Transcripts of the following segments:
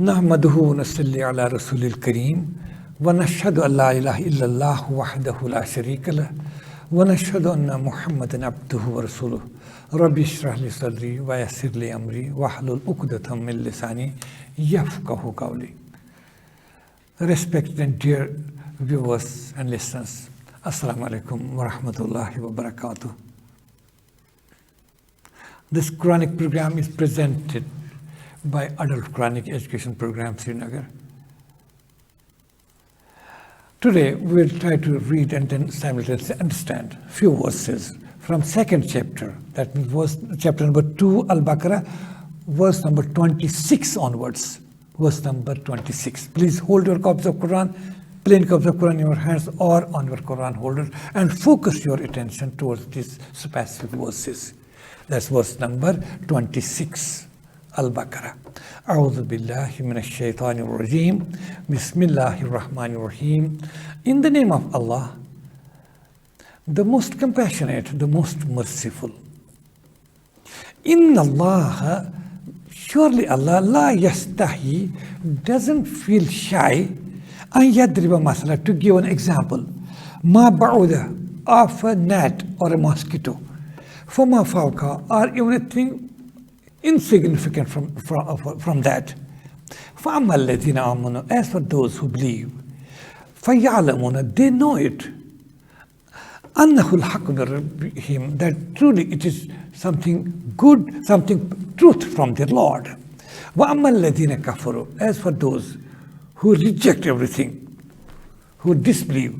نحمده ونصلي على رسول الكريم ونشهد أن لا إله إلا الله وحده لا شريك له ونشهد أن محمدا عبده ورسوله ربي اشرح لي صدري ويسر لي أمري واحلل عقدة من لساني يفقهوا قولي. Respected and dear viewers and listeners, Assalamu alaikum wa rahmatullahi wa barakatuh. This Quranic program is presented by Adult Quranic Education Program, Srinagar. Today we will try to read and then simultaneously understand few verses from second chapter, that means verse, chapter number 2, Al-Baqarah, verse number 26 onwards. Verse number 26. Please hold your copies of Quran, plain copies of Quran in your hands or on your Quran holder, and focus your attention towards these specific verses. That's verse number 26. Al-Baqarah. A'udhu billahi minash shaitanir rajim. Bismillahir rahmanir rahim. In the name of Allah, the most compassionate, the most merciful. Inna Allah, surely Allah, la yastahi, doesn't feel shy, an yadriba masala, to give an example. Ma ba'uda, of a gnat or a mosquito. Fama fawqa, or even a thing insignificant from that. فَأَمَّا الَّذِينَ آمَنُوا, as for those who believe, فَيَعْلَمُونَ, they know it, أَنَّهُ الْحَقُّ مِنْ رَبِّهِمْ, that truly it is something good, something truth from their Lord. وَأَمَّا الَّذِينَ كَفَرُوا, as for those who reject everything, who disbelieve,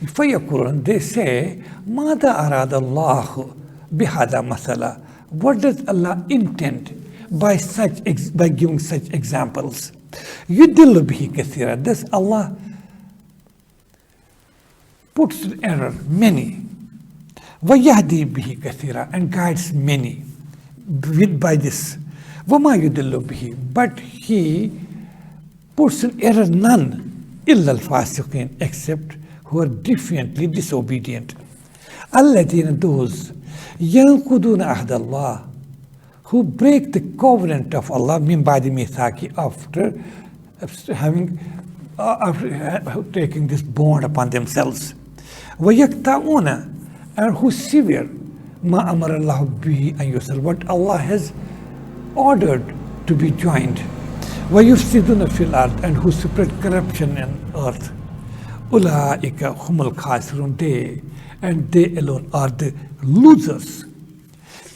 فَيَقُولُونَ, they say, مَاذَا أَرَادَ اللَّهُ بِهَذَا مَثَلًا, what does Allah intend by giving such examples? يُدِلُّ بِهِ كَثِيرًا, thus Allah puts in error many. وَيَهْدِي بِهِ كَثِيرًا, and guides many by this. وَمَا يُدِلُّ بِهِ, but He puts in error none, إِلَّا الْفَاسِقِينَ, except who are defiantly disobedient. الَّذِينَ, those يَنْقُضُونَ عَهْدَ اللَّهِ, who break the covenant of Allah, min ba'di mithaqi, after taking this bond upon themselves. وَيَقْطَعُونَ, and who sever مَا أَمَرَ اللَّهُ بِهِ أَنْ يُوصَلَ, what Allah has ordered to be joined. وَيُفْسِدُونَ فِي الْأَرْضِ, and who spread corruption in earth. أُولَٰئِكَ هُمُ الْخَاسِرُونَ, they, and they alone are the losers.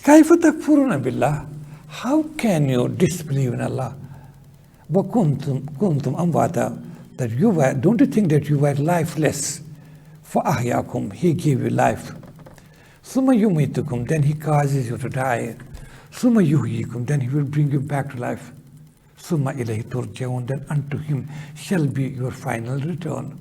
كَيْفَ تَكْفُرُونَ بِاللَّهِ, how can you disbelieve in Allah? وَكُنْتُمْ أَمْوَاتًا, that you were, don't you think that you were lifeless? فَأَحْيَاكُمْ, He gave you life. ثُمَّ يُمِيتُكُمْ, then He causes you to die. ثُمَّ يُحْيِيكُمْ, then He will bring you back to life. ثُمَّ إِلَيْهِ تُرْجَعُونَ, then unto Him shall be your final return.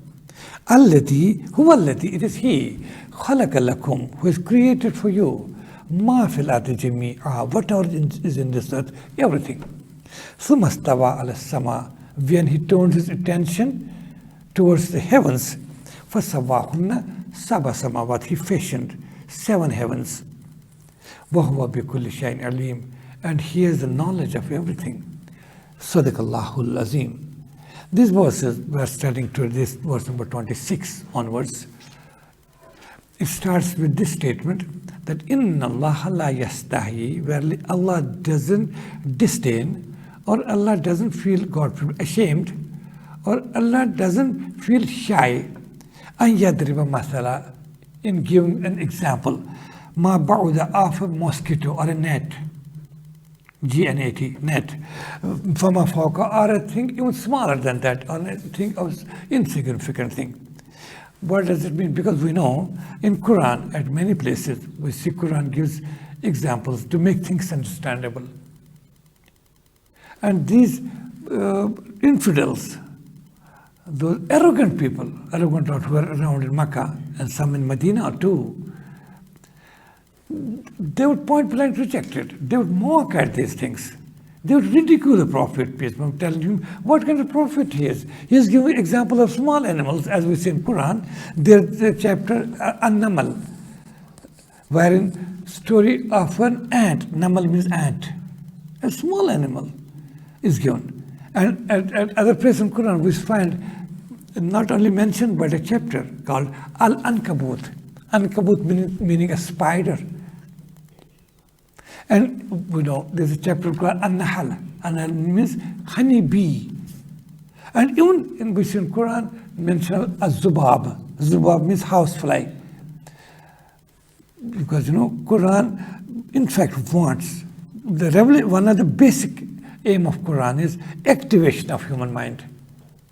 الَّذِي هُوَ الَّذِي, it is He, خَلَقَ لَكُمْ, who has created for you, مَا فِي الْأَرْضِ جَمِيعًا, whatever is in this earth, everything. ثُمَّ اسْتَوَى عَلَى السَّمَاءِ, when He turned His attention towards the heavens, فَسَوَّاهُنَّ سَبْعَ سَمَاوَاتٍ, He fashioned 7 heavens. وَهُوَ بِكُلِّ شَيْءٍ عَلِيمٌ, and He has the knowledge of everything. صَدَقَ اللَّهُ الْعَظِيمُ. These verses, we are studying to this verse number 26 onwards. It starts with this statement that Inna Allah la yastahi, where Allah doesn't disdain, or Allah doesn't feel God ashamed, or Allah doesn't feel shy, an yadriba masala, in giving an example. Ma ba'uda, of a mosquito or a net, G-N-A-T, net. Fama fawqa, or a thing even smaller than that, or a thing of insignificant thing. What does it mean? Because we know in Quran, at many places, we see Quran gives examples to make things understandable. And these infidels, those arrogant people, arrogant who were around in Makkah and some in Medina too, they would point blank reject it. They would mock at these things. They would ridicule the Prophet, peace be upon him, telling him what kind of prophet he is. He is giving example of small animals, as we see in Quran. There's a chapter, An-Namal, wherein story of an ant. Namal means ant. A small animal is given. And at other places in Quran, we find not only mentioned, but a chapter called Al-Ankabut. Ankabut meaning a spider. And we know there's a chapter called An-Nahl. An-Nahl means honey bee. And even in which in Quran mentioned Az-Zubab. Zubab means housefly. Because Quran in fact wants one of the basic aim of Quran is activation of human mind.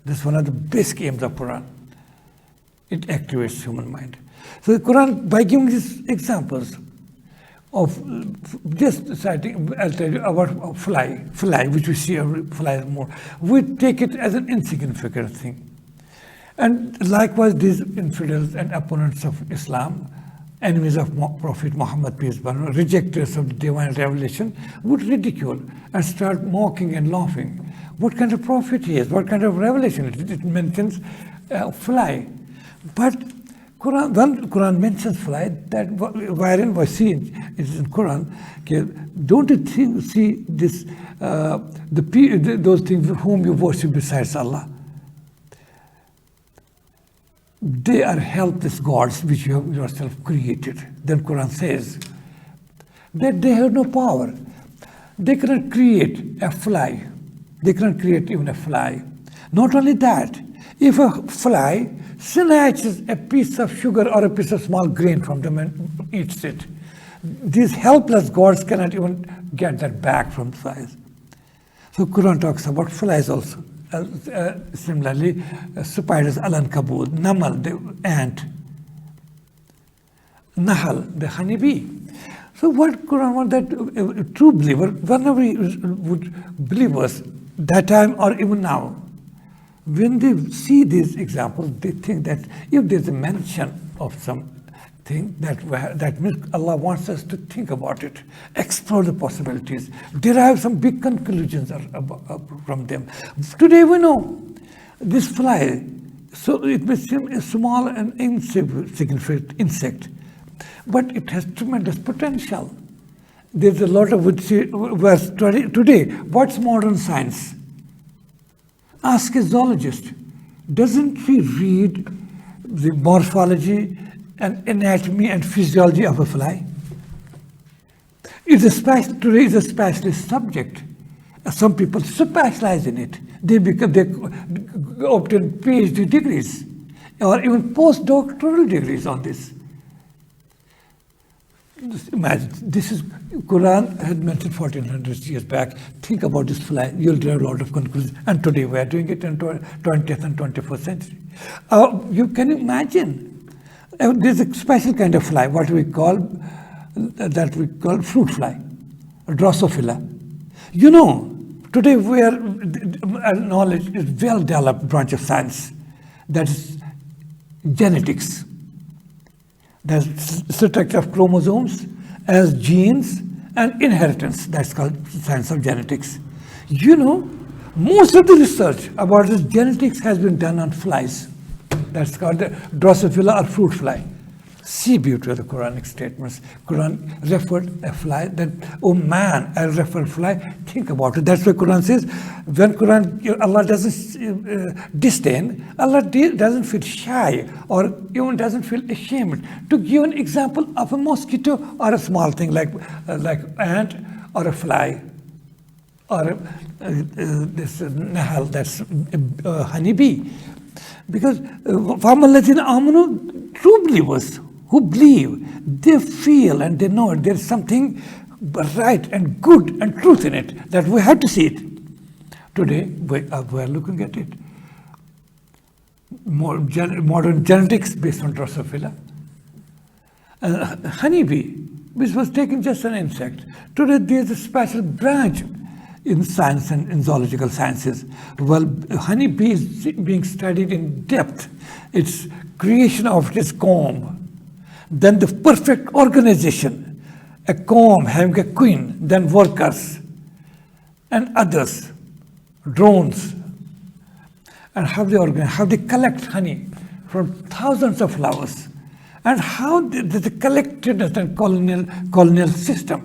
That's one of the basic aims of Quran. It activates human mind. So the Quran, by giving these examples of just citing, I'll tell you about fly, which we see fly more, we take it as an insignificant thing. And likewise, these infidels and opponents of Islam, enemies of Prophet Muhammad, peace be upon him, rejectors of the divine revelation, would ridicule and start mocking and laughing. What kind of prophet he is, what kind of revelation it is. It mentions fly. But when Quran mentions fly, that wherein we see it is in Quran, don't you see this, those things whom you worship besides Allah? They are helpless gods which you have yourself created. Then Quran says that they have no power. They cannot create a fly. They cannot create even a fly. Not only that, if a fly snatches a piece of sugar or a piece of small grain from them and eats it, these helpless gods cannot even get that back from flies. So Quran talks about flies also. Similarly, spiders, Al-Ankabut, Namal, the ant, Nahl, the honeybee. So what Quran wants that a true believer, whenever he would believers that time or even now, when they see these examples, they think that if there's a mention of something, that means Allah wants us to think about it, explore the possibilities, derive some big conclusions from them. Today we know this fly, so it may seem a small and insignificant insect, but it has tremendous potential. There's a lot of we're studying today. What's modern science? Ask a zoologist. Doesn't he read the morphology and anatomy and physiology of a fly? Today is a specialist subject. Some people specialize in it. They obtain PhD degrees or even postdoctoral degrees on this. Just imagine, this is Quran had mentioned 1400 years back. Think about this fly, you'll derive a lot of conclusions. And today we are doing it in 20th and 21st century. You can imagine, there's a special kind of fly, what we call fruit fly, Drosophila. Today our knowledge is well developed branch of science, that is genetics. There's structure of chromosomes as genes and inheritance. That's called science of genetics. Most of the research about this genetics has been done on flies. That's called the Drosophila or fruit fly. See beauty of the Quranic statements. Quran referred a fly that, oh man, I refer fly, think about it. That's why Quran says, when Allah doesn't disdain, Allah doesn't feel shy or even doesn't feel ashamed to give an example of a mosquito or a small thing like ant or a fly or this nahl, that's honeybee. Because true believers who believe, they feel and they know there's something right and good and truth in it, that we have to see it. Today, we are looking at it. Modern genetics based on Drosophila. Honeybee, which was taken just an insect. Today, there's a special branch in science and in zoological sciences. Well, honeybee is being studied in depth. Its creation of its comb, then the perfect organization, a comb having a queen, then workers and others, drones, and how they organize, how they collect honey from thousands of flowers, and how the collectedness and colonial system.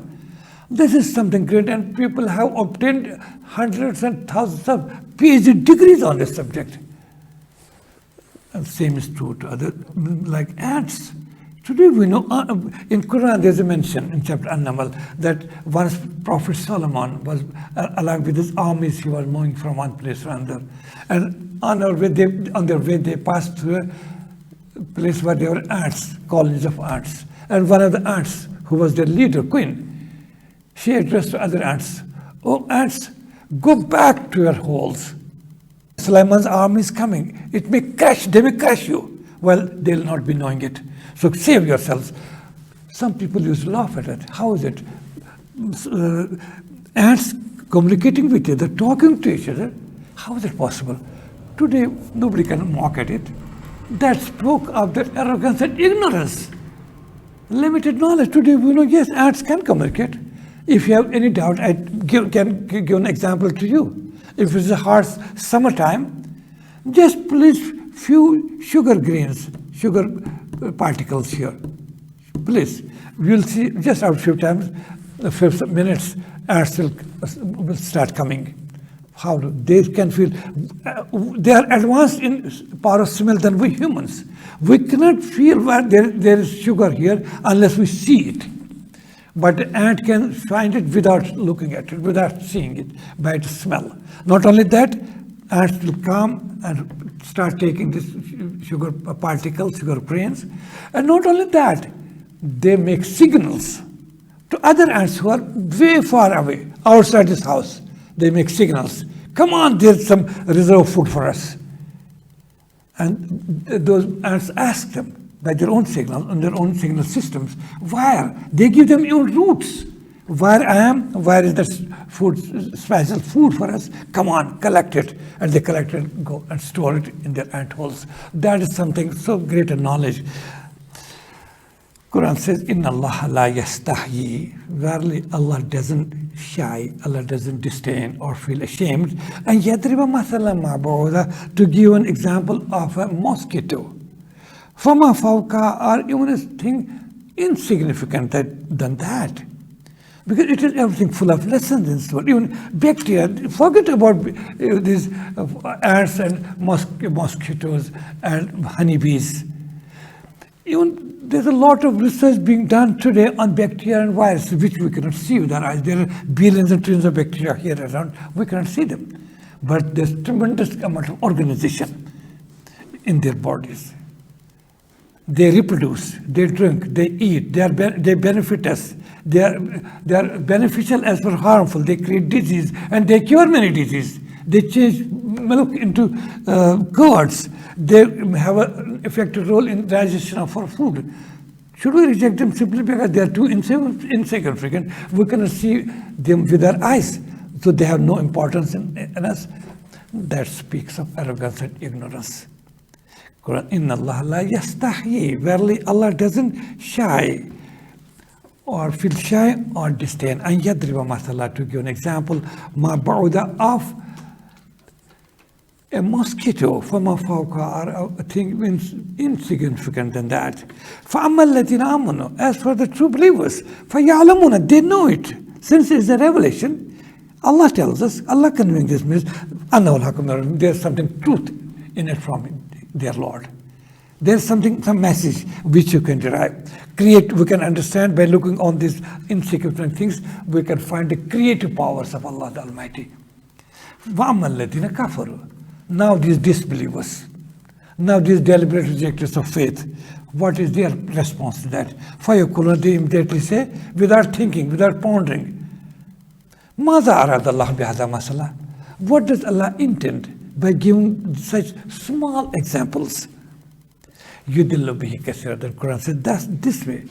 This is something great, and people have obtained hundreds and thousands of PhD degrees on this subject. And same is true to other, like ants. Today we know, in Quran there's a mention in chapter An-Naml that once Prophet Solomon was, along with his armies, he was moving from one place to another. And on their way they passed through a place where there were ants, colonies of ants. And one of the ants, who was their leader, queen, she addressed to other ants, "Oh ants, go back to your holes. Sulaimans army is coming. It may crash, they may crash you." Well, they'll not be knowing it. So save yourselves. Some people used to laugh at it. How is it? Ants communicating with each other, talking to each other. How is it possible? Today, nobody can mock at it. That spoke of their arrogance and ignorance. Limited knowledge. Today, we know, yes, ants can communicate. If you have any doubt, I can give an example to you. If it's a harsh summertime, just place few sugar grains, sugar particles here. Please, you'll see just after a few times, a few minutes, ants will start coming. How do they can feel? They are advanced in power of smell than we humans. We cannot feel where there is sugar here unless we see it. But the ant can find it without looking at it, without seeing it, by its smell. Not only that, ants will come and start taking this sugar particles, sugar grains. And not only that, they make signals to other ants who are way far away, outside this house. They make signals. Come on, there's some reserve food for us. And those ants ask them by their own signal, on their own signal systems, where? They give them your routes. Where I am, where is the food, special food for us? Come on, collect it. And they collect it, go and store it in their ant holes. That is something so great a knowledge. Quran says, Inna Allah la yastahyi. Verily, Allah doesn't shy, Allah doesn't disdain or feel ashamed. And yadriba mathalan ma'buda, to give an example of a mosquito. Fama fawka, or even a thing insignificant than that. Because it is everything full of lessons in store. Even bacteria, forget about these ants and mosquitoes and honeybees. Even there's a lot of research being done today on bacteria and viruses, which we cannot see with our eyes. There are billions and trillions of bacteria here around. We cannot see them. But there's tremendous amount of organization in their bodies. They reproduce, they drink, they eat, they benefit us. They are beneficial as well as harmful. They create disease and they cure many diseases. They change milk into curds. They have an effective role in digestion of our food. Should we reject them simply because they are too insignificant? We cannot see them with our eyes, so they have no importance in us. That speaks of arrogance and ignorance. Quran, Inna Allah la yastahyi. Verily, Allah doesn't shy or feel shy or disdain. And yadriba mathala, to give an example, ma ba'uda of a mosquito, fama fawqa, or a thing insignificant than that. فَأَمَّا الَّذِينَ آمَنُوا, as for the true believers, فَيَعْلَمُونَ, they know it. Since it's a revelation, Allah tells us, Allah conveying this means, there's something truth in it from their Lord. There's something, some message which you can derive. We can understand by looking on these insignificant things, we can find the creative powers of Allah the Almighty. وَأَمَّا الَّذِينَ كَفَرُوا, now these disbelievers, now these deliberate rejectors of faith, what is their response to that? فَيَقُولُونَ, they immediately say, without thinking, without pondering, مَاذَا أَرَادَ اللَّهُ بِهَذَا مَثَلًا, what does Allah intend by giving such small examples? يُدِلُّ بِهِ كَثِيرًا, the Quran says, that's this way.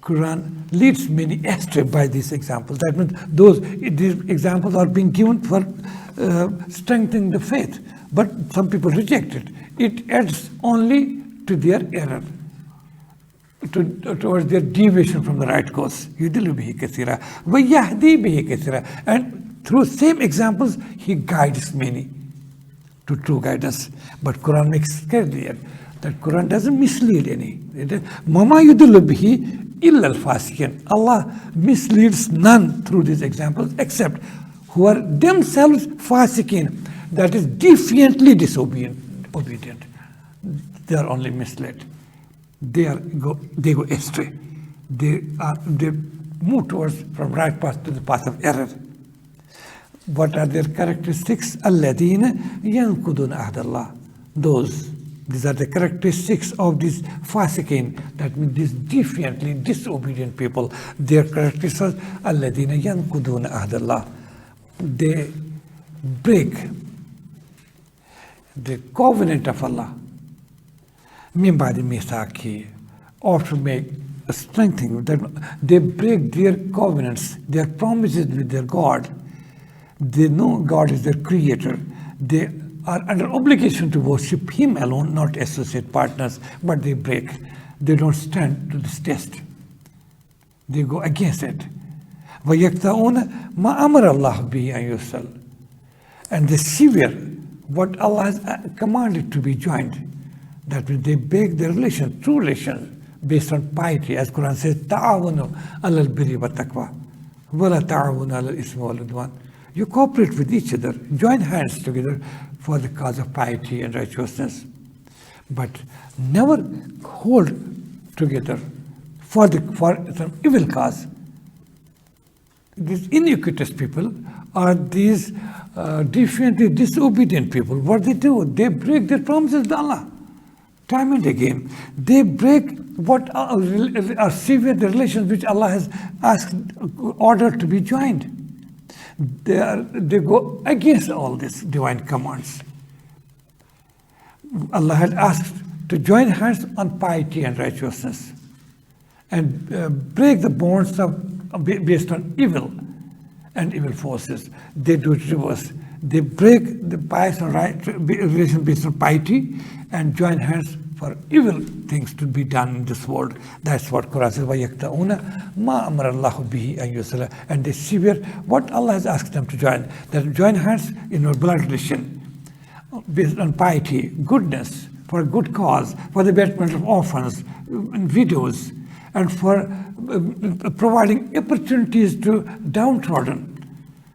Quran leads many astray by these examples. That means these examples are being given for strengthening the faith. But some people reject it. It adds only to their error, towards their deviation from the right course. يُدِلُّ بِهِ كَثِيرًا وَيَهْدِي بِهِ كَثِيرًا, and through same examples, He guides many to true guidance. But Quran makes clear that Quran doesn't mislead any. Mama yudillu bihi, illa al-fasiqin. Allah misleads none through these examples except who are themselves fasiqin, that is defiantly obedient. They are only misled. They go astray. They move towards from right path to the path of error. What are their characteristics? Alladina yankuduna ahdallah. These are the characteristics of these fasiqin, that means these defiantly disobedient people. Their characteristics are alladina yankuduna ahdallah. They break the covenant of Allah. Min ba'di mithaqi, after make a strengthening, that they break their covenants, their promises with their God. They know God is their creator. They are under obligation to worship Him alone, not associate partners, but they break. They don't stand to this test. They go against it. وَيَقْتَعُونَ مَا أَمَرَ اللَّهُ بِهِ أَن يُرْسَلَ. And they sever what Allah has commanded to be joined. That means they break their relation, true relation, based on piety. As Quran says, تَعَاوَنُوا عَلَى الْبِرِّ وَالتَّقْوَى وَلَا تَعَاوَنُوا عَلَى الْإِثْمِ وَالْعُدْوَانِ. You cooperate with each other, join hands together for the cause of piety and righteousness. But never hold together for some evil cause. These iniquitous people are these defiantly disobedient people. What they do? They break their promises to Allah. Time and again. They break what are severe the relations which Allah has ordered to be joined. They go against all these divine commands. Allah had asked to join hands on piety and righteousness and break the bonds based on evil and evil forces. They do it reverse. They break the pious and right relation based on piety and join hands for evil things to be done in this world. That's what Quran says, وَيَقْتَعُونَ مَا أَمَرَ اللَّهُ بِهِ أَن يُرْسَلَ. And they sever what Allah has asked them to join. That join hands in a blood relation, based on piety, goodness, for a good cause, for the betterment of orphans and widows, and for providing opportunities to downtrodden,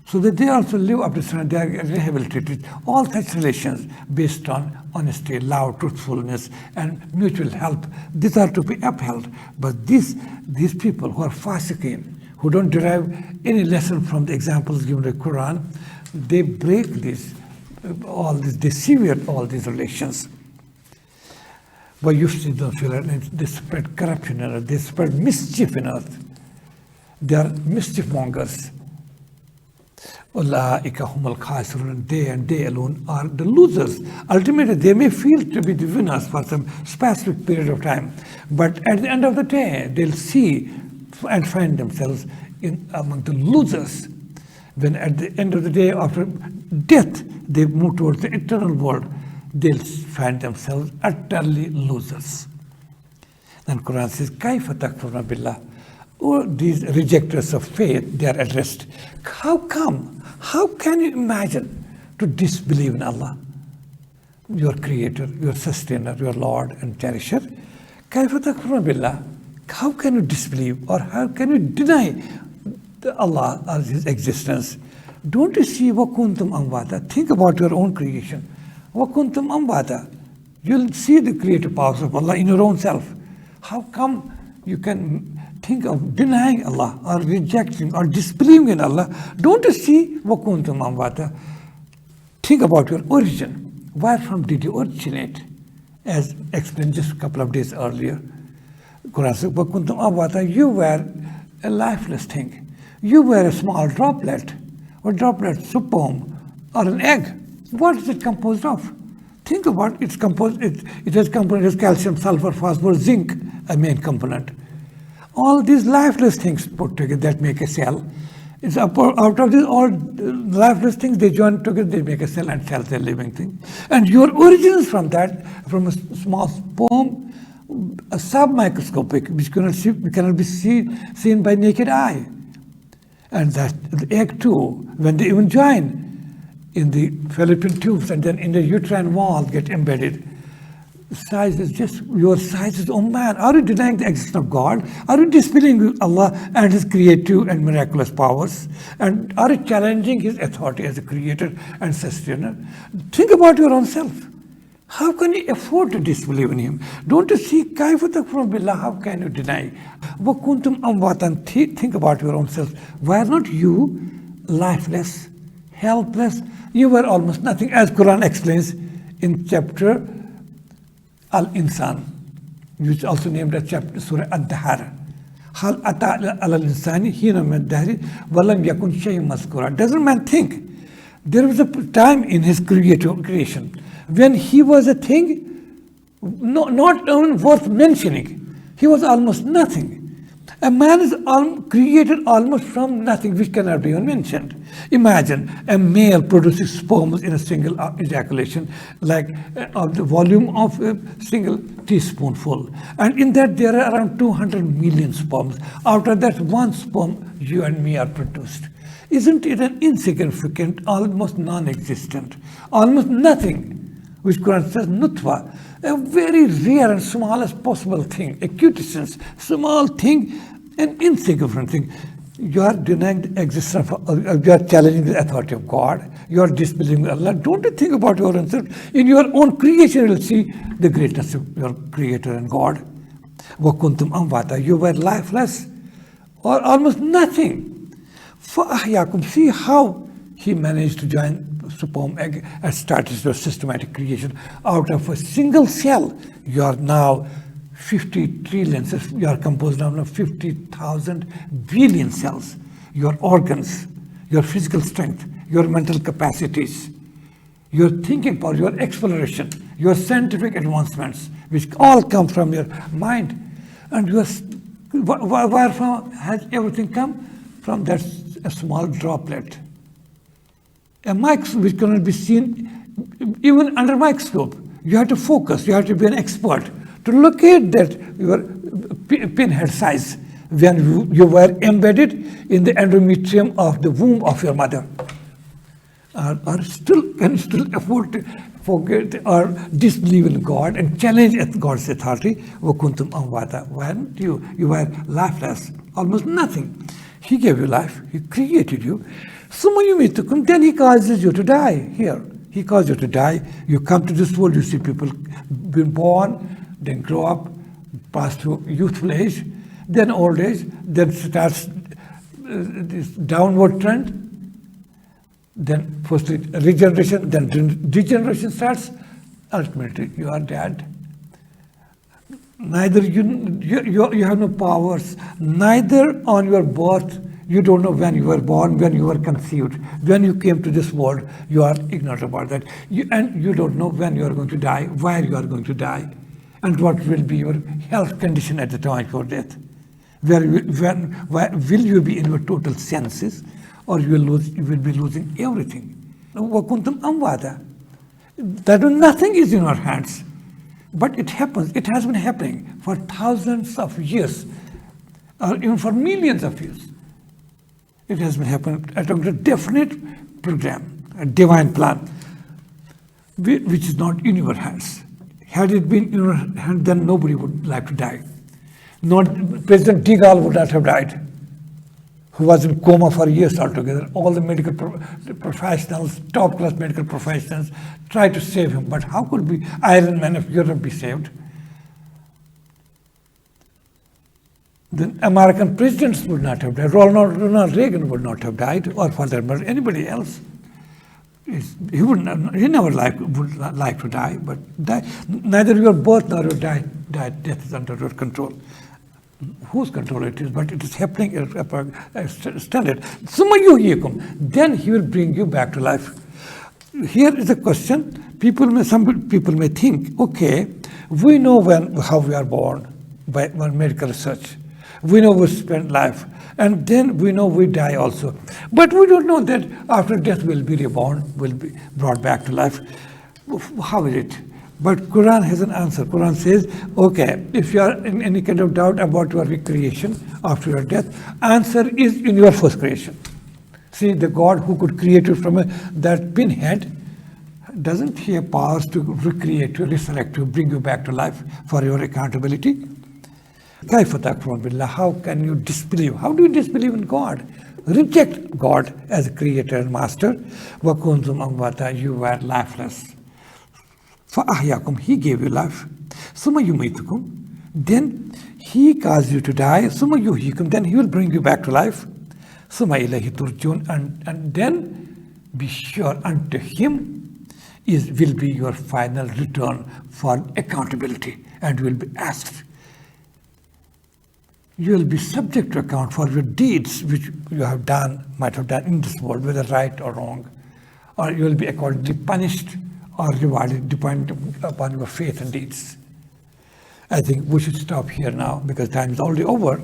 so that they also live up to standard, they are rehabilitated. All such relations based on honesty, love, truthfulness, and mutual help, these are to be upheld. But these people who are fasiqin, who don't derive any lesson from the examples given in the Quran, they break they sever all these relations. But you see, they spread corruption in earth, they spread mischief in earth. They are mischief mongers. Ulaika humul khasirun. They and they alone are the losers. Ultimately, they may feel to be the winners for some specific period of time, but at the end of the day, they'll see and find themselves among the losers. When at the end of the day, after death, they move towards the eternal world, they'll find themselves utterly losers. Then Quran says, كَيْفَ تَكْفُرُونَ بِاللَّهِ. Oh, these rejectors of faith, they are addressed. How come? How can you imagine to disbelieve in Allah, your creator, your sustainer, your Lord and cherisher? كَيْفَ تَكْفُرُونَ بِاللَّهِ. How can you disbelieve, or how can you deny Allah or His existence? Don't you see وَكُنْتُمْ أَمْوَاتًا? Think about your own creation. وَكُنْتُمْ أَمْوَاتًا. You'll see the creative powers of Allah in your own self. How come you can think of denying Allah or rejecting or disbelieving in Allah? Don't you see وَكُنْتُمْ أَمْوَاتًا? Think about your origin. Where from did you originate? As explained just a couple of days earlier. Quran says, وَكُنْتُمْ أَمْوَاتًا. You were a lifeless thing. You were a small droplet, or droplet, sperm, or an egg. What is it composed of? Think about it. It has components of calcium, sulfur, phosphorus, zinc, a main component. All these lifeless things put together that make a cell. It's out of these all lifeless things, they join together, they make a cell, and cell is a living thing. And your origins from that, from a small sperm, a submicroscopic, which cannot be seen by naked eye. And that the egg too, when they even join in the fallopian tubes and then in the uterine wall get embedded, size is just your size is, oh man, are you denying the existence of God? Are you disbelieving Allah and His creative and miraculous powers? And are you challenging His authority as a creator and sustainer? Think about your own self. How can you afford to disbelieve in Him? Don't you see, kaifa takfurun billah, how can you deny? Wa kuntum amwatan, think about your own self. Were not you lifeless, helpless? You were almost nothing, as Quran explains in chapter Al-Insan, which is also named as chapter Surah Ad-Dahar. Hal ata al-insani hina min dahri walam yakun shay'un mazkura. Doesn't man think? There was a time in his creation when he was a thing not even worth mentioning. He was almost nothing. A man is created almost from nothing, which cannot be even mentioned. Imagine a male produces sperms in a single ejaculation, like of the volume of a single teaspoonful. And in that there are around 200 million sperms. Out of that one sperm, you and me are produced. Isn't it an insignificant, almost non-existent, almost nothing, which Quran says nutfa, a very rare and smallest possible thing, a quintessence, small thing, an insignificant thing. You are denying the existence of, you are challenging the authority of God. You are disbelieving Allah. Don't you think about your own self? In your own creation, you will see the greatness of your Creator and God. وَكُنْتُمْ أَمْوَاتًا, you were lifeless or almost nothing. فَأَحْيَاكُمْ, see how He managed to join sperm, egg, and started your systematic creation. Out of a single cell, you are now 50 trillion, you are composed now of 50,000 billion cells. Your organs, your physical strength, your mental capacities, your thinking power, your exploration, your scientific advancements, which all come from your mind. And where from has everything come? From that a small droplet. A microscope which cannot be seen even under microscope. You have to focus, you have to be an expert to locate that your pinhead size when you were embedded in the endometrium of the womb of your mother. Can still afford to forget or disbelieve in God and challenge God's authority. وَكُنْتُمْ أَمْوَاتًا, when you were lifeless, almost nothing. He gave you life, He created you. Then He causes you to die here. He caused you to die. You come to this world, you see people being born, then grow up, pass through youthful age, then old age, then starts this downward trend. Then firstly regeneration, then degeneration starts. Ultimately, you are dead. Neither you have no powers. Neither on your birth, you don't know when you were born, when you were conceived, when you came to this world. You are ignorant about that. And you don't know when you are going to die, where you are going to die, and what will be your health condition at the time of your death. Where will you be in your total senses, or you will be losing everything. وَكُنْتُمْ أَمْوَاتًا. That nothing is in our hands. But it happens, it has been happening for thousands of years, or even for millions of years. It has been happening at a definite program, a divine plan, which is not in your hands. Had it been in your hand, then nobody would like to die. Not President de Gaulle would not have died, who was in coma for years altogether. All the medical professionals, top-class medical professionals, tried to save him. But how could the Iron Man of Europe be saved? The American presidents would not have died. Ronald Reagan would not have died, or for that matter, anybody else. He never would like to die, but neither your birth nor your death is under your control. Whose control it is, but it is happening as standard. Then He will bring you back to life. Here is a question. Some people may think, okay, we know how we are born by medical research. We know we spend life, and then we know we die also. But we don't know that after death we'll be reborn, we'll be brought back to life. How is it? But Quran has an answer. Quran says, okay, if you are in any kind of doubt about your recreation after your death, answer is in your first creation. See, the God who could create you from that pinhead doesn't He have powers to recreate, to resurrect, to bring you back to life for your accountability? كيف تكفرون بالله? How can you disbelieve? How do you disbelieve in God? Reject God as creator and master. وَكُنْتُمْ أَمْوَاتًا, you were lifeless. فَأَحْيَاكُمْ, He gave you life. ثُمَّ يُمِيتُكُمْ, then He caused you to die. ثُمَّ يُحْيِيكُمْ, then He will bring you back to life. ثُمَّ إِلَيْهِ تُرْجَعُونَ, and then be sure unto Him will be your final return for accountability, and you will be asked. You will be subject to account for your deeds which you have done, might have done in this world, whether right or wrong, or you will be accordingly punished or rewarded depending upon your faith and deeds. I think we should stop here now because time is already over.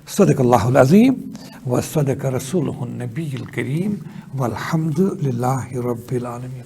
صدق الله العظيم وصدق رسوله النبي الكريم والحمد لله رب العالمين.